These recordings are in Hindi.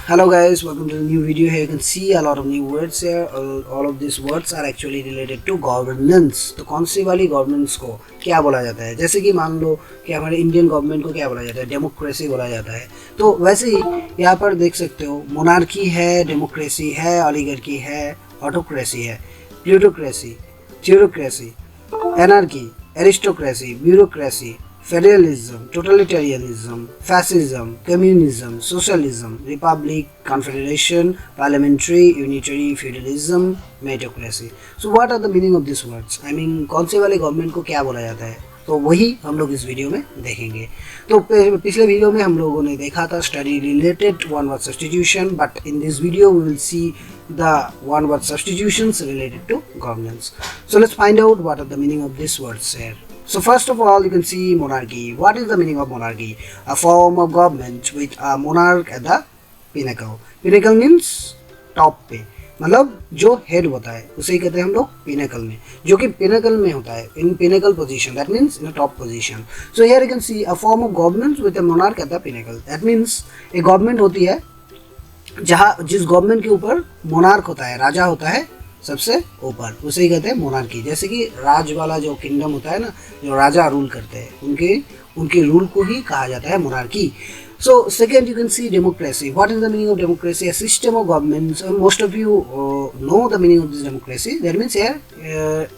Hello guys, welcome to the new video. Here you can see a lot of new words here. All of these words are actually related to governance. तो कौन सी वाली गवर्नेंस को क्या बोला जाता है? जैसे कि मान लो कि हमारे इंडियन गवर्नमेंट को क्या बोला जाता है? डेमोक्रेसी बोला जाता है। तो वैसे ही यहाँ पर देख सकते हो मोनार्की है, डेमोक्रेसी है, ऑलिगार्की है, ऑटोक्रेसी है, plutocracy, theocracy, anarchy, aristocracy, bureaucracy, federalism, totalitarianism, fascism, communism, socialism, republic, confederation, parliamentary, unitary, feudalism, meritocracy. So what are the meaning of this words? I mean कौन से वाले गवर्नमेंट को क्या बोला जाता है? तो वही हम लोग इस वीडियो में देखेंगे। तो पिछले वीडियो में हम लोगों ने देखा था study related one word substitution, but in this video we will see the one word substitutions related to governance. So let's find out what are the meaning of these words here. So first of all, you can see monarchy. What is the meaning of monarchy? A form of government with a monarch at the pinnacle. Pinnacle means top पे, मतलब जो हेड होता है उसे ही कहते हैं हम लोग पिनेकल में, जो कि पिनेकल में होता है, in pinnacle position, that means in top position. So here you can see a form of government with a monarch at the pinnacle. That means एक गवर्नमेंट होती है जहाँ जिस गवर्नमेंट के ऊपर मोनार्क होता है, राजा होता है सबसे ऊपर, उसे ही कहते हैं मोनार्की. जैसे कि राज वाला जो किंगडम होता है ना, जो राजा रूल करते हैं, उनके रूल को ही कहा जाता है monarchy. So second, you can see democracy. What is the meaning of democracy? A system of governments. Most of you know the meaning of this democracy. That means here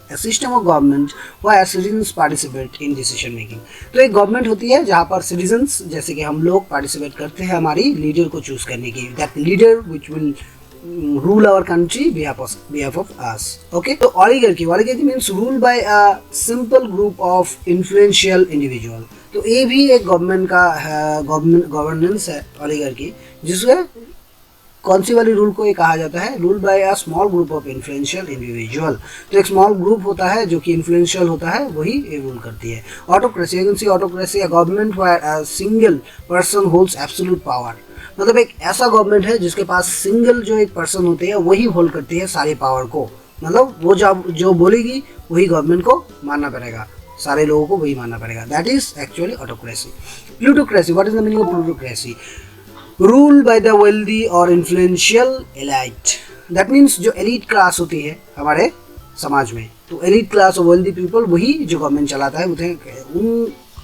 a system of government where citizens participate in decision making. तो एक गवर्नमेंट होती है जहाँ पर सिटीजन्स जैसे कि हम लोग पार्टिसिपेट करते हैं हमारी लीडर को चूज करने की. That leader which will rule our country behalf of us. Okay. तो oligarchy means rule by a simple group of influential individual. तो ये भी एक गवर्नमेंट का गवर्नेंस है oligarchy, जिसमें कौन सी वाली रूल को ये कहा जाता है? Rule by a small group of influential individual. तो एक स्मॉल ग्रुप होता है जो कि इन्फ्लुएंशियल होता है, वही ये रूल करती है. Autocracy, autocracy a government where a single person holds absolute power. मतलब एक ऐसा गवर्नमेंट है जिसके पास सिंगल जो एक पर्सन होते हैं वही होल्ड करती है सारी पावर को. मतलब वो जो बोलेगी वही गवर्नमेंट को मानना पड़ेगा, सारे लोगों को वही मानना पड़ेगा. That is actually autocracy. Plutocracy, what is the meaning of plutocracy? Rule by the wealthy और इन्फ्लुएंशियल एलाइट. दैट मीन्स जो एलिट क्लास होती है हमारे समाज में, तो एलिट क्लास और वेल्दी पीपल वही जो गवर्नमेंट चलाता है, उन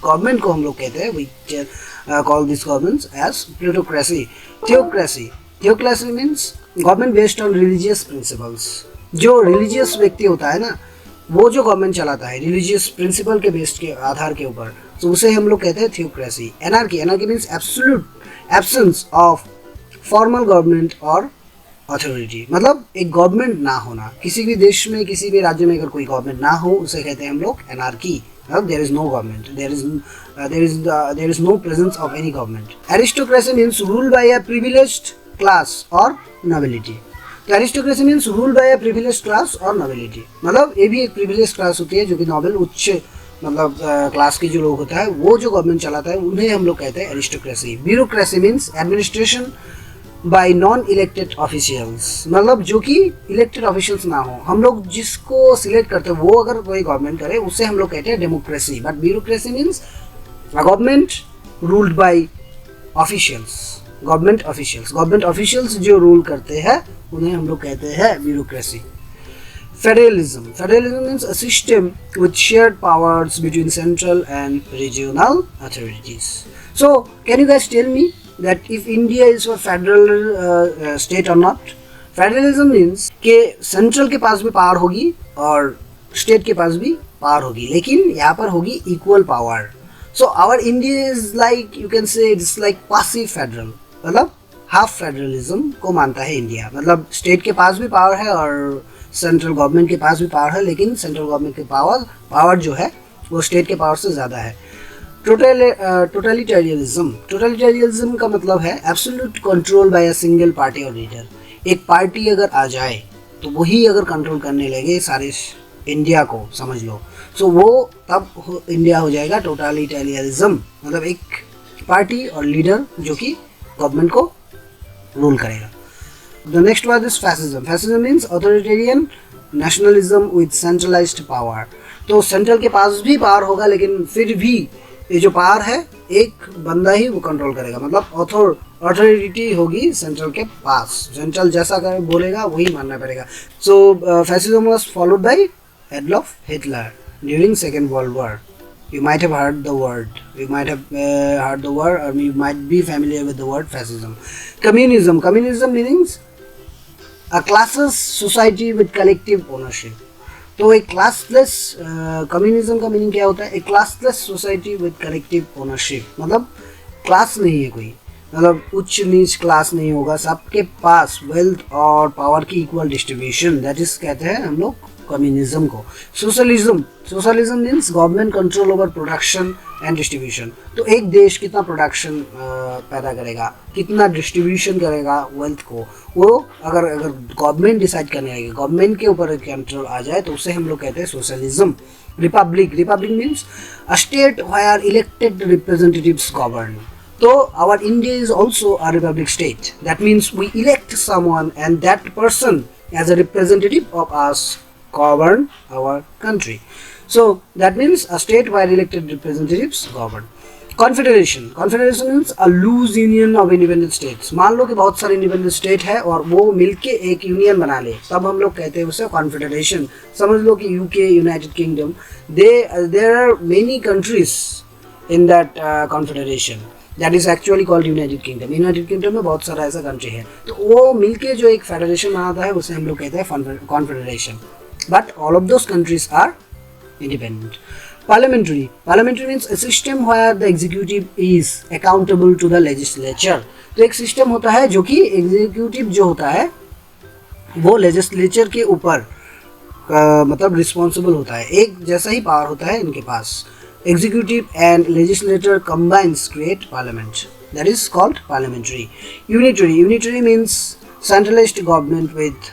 गवर्नमेंट को हम लोग कहते हैं, we call this governments as plutocracy. Theocracy means government based on religious principles. जो रिलीजियस व्यक्ति होता है ना, वो जो गवर्नमेंट चलाता है रिलीजियस प्रिंसिपल के बेस्ड के आधार के ऊपर, तो उसे हम लोग कहते हैं theocracy. Anarchy means absolute absence of formal government और अथॉरिटी. मतलब एक गवर्नमेंट ना होना, किसी भी देश में, किसी भी राज्य में अगर कोई गवर्नमेंट ना हो, उसे कहते हैं हम लोग एनार्की. मतलब there is no government, there is no presence of any government. Aristocracy means rule by a privileged class और नोबिलिटी. तो aristocracy means rule by a privileged class और नोबिलिटी. मतलब ये भी एक प्रिविलेज्ड क्लास होती है जो कि नोबल, उच्च मतलब क्लास के जो लोग होता है, वो जो गवर्नमेंट चलाता है उन्हें हम लोग कहते हैं aristocracy. Bureaucracy means administration bye non elected officials. मतलब जो कि इलेक्टेड ऑफिशियल्स ना हो, हम लोग जिसको सिलेक्ट करते हैं वो अगर कोई गवर्नमेंट करे, उसे हम लोग कहते हैं democracy. But bureaucracy means a government ruled by officials, government officials जो रूल करते हैं उन्हें हम लोग कहते हैं bureaucracy. Federalism means a system with shared powers between central and regional authorities. So, can you guys tell me that if India is a federal state or not? Federalism means कि central के पास भी पावर होगी और state के पास भी पावर होगी, लेकिन यहाँ पर होगी equal power. So, our India is like, you can say it's like passive federal. मतलब हाफ फेडरलिज्म को मानता है इंडिया. मतलब स्टेट के पास भी पावर है और सेंट्रल गवर्नमेंट के पास भी पावर है, लेकिन सेंट्रल गवर्नमेंट के पावर जो है वो स्टेट के पावर से ज़्यादा है. टोटलिटेरियनिज्म का मतलब है absolute control by a single party और लीडर. एक पार्टी अगर आ जाए तो वही अगर कंट्रोल करने लगे सारे इंडिया को, समझ लो, सो वो तब इंडिया हो जाएगा टोटलिटेरियनिज्म. मतलब एक पार्टी और लीडर जो कि गवर्नमेंट को रूल करेगा. The next word is fascism. Fascism means authoritarian nationalism with centralized power. तो सेंट्रल के पास भी पावर होगा, लेकिन फिर भी ये जो पावर है एक बंदा ही वो कंट्रोल करेगा, मतलब अथॉरिटी होगी सेंट्रल के पास, सेंट्रल जैसा कर बोलेगा वही मानना पड़ेगा। So fascism was followed by Adolf Hitler during second world war. You might have heard the word, or you might be familiar with the word fascism. Communism means a classless society with collective ownership. तो एक क्लासलेस कम्युनिज्म का मीनिंग क्या होता है? एक classless society with collective ownership, मतलब क्लास नहीं है कोई, मतलब उच्च नीच क्लास नहीं होगा, सबके पास वेल्थ और पावर की इक्वल डिस्ट्रीब्यूशन, दैट इज कहते हैं हम लोग कम्युनिज्म को। Socialism means government control over production and distribution. तो एक देश कितना प्रोडक्शन पैदा करेगा, कितना डिस्ट्रीब्यूशन करेगा वेल्थ को, वो अगर गवर्नमेंट डिसाइड करने आएगी, गवर्नमेंट के ऊपर कंट्रोल आ जाए तो उसे हम लोग कहते हैं socialism. Republic means a state where elected representatives govern. So our India is also a republic state. That means we elect someone and that person as a representative of us govern our country. So that means a state where elected representatives govern. Confederation means a loose union of independent states. मान लो कि बहुत सारे independent state है और वो मिलके एक यूनियन बना ले, तब हम लोग कहते हैं उसे confederation. समझ लो कि UK, United Kingdom, there are many countries in that confederation. That is actually called United Kingdom. United Kingdom में बहुत सारा ऐसा कंट्री है, तो वो मिलके जो एक फेडरेशन बनाता है उसे हम लोग कहते हैं confederation. But all of those countries are independent. Parliamentary means a system where the executive is accountable to the legislature. तो एक सिस्टम होता है जो कि एग्जीक्यूटिव जो होता है वो लेजिस्लेचर के ऊपर मतलब रिस्पॉन्सिबल होता है, एक जैसा ही पावर होता है इनके पास. Executive and legislature combines create parliament. That is called parliamentary. Unitary means centralized government with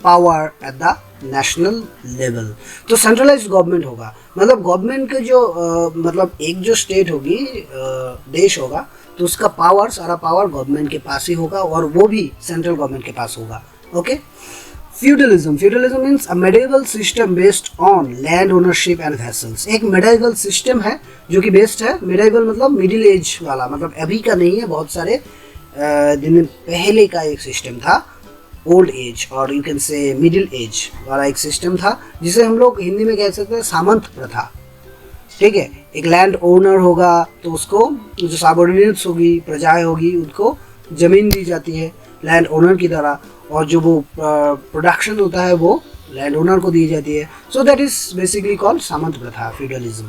power at the national level. तो centralized government होगा, मतलब गवर्नमेंट के जो मतलब एक जो स्टेट होगी देश होगा तो उसका पावर, सारा पावर गवर्नमेंट के पास ही होगा और वो भी सेंट्रल गवर्नमेंट के पास होगा. Okay. Feudalism means a medieval system based on land ownership and vassals. एक medieval system है जो कि बेस्ड है, medieval मतलब मिडिल एज वाला, मतलब अभी का नहीं है, बहुत सारे दिन पहले का एक सिस्टम था, ओल्ड एज और you can say middle age वाला एक सिस्टम था, जिसे हम लोग हिंदी में कह सकते हैं सामंत प्रथा. ठीक है, एक लैंड ओनर होगा तो उसको जो सबऑर्डिनेट्स होगी, प्रजाएं होगी, उनको जमीन दी जाती है लैंड ओनर की तरह, और जो वो प्रोडक्शन होता है वो लैंड ओनर को दी जाती है. So that is basically called सामंत प्रथा, feudalism.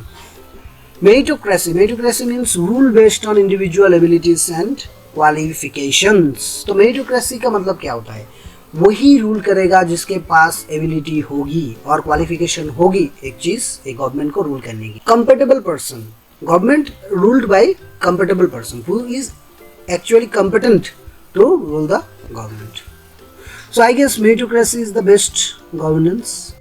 Meritocracy means rule based on individual abilities and qualifications. तो मेरिटोक्रेसी का मतलब क्या होता है? वही रूल करेगा जिसके पास एबिलिटी होगी और क्वालिफिकेशन होगी एक चीज, एक गवर्नमेंट को रूल करने की. Compatible person, government ruled by compatible person who is actually competent to rule the government. So I guess meritocracy is the best governance.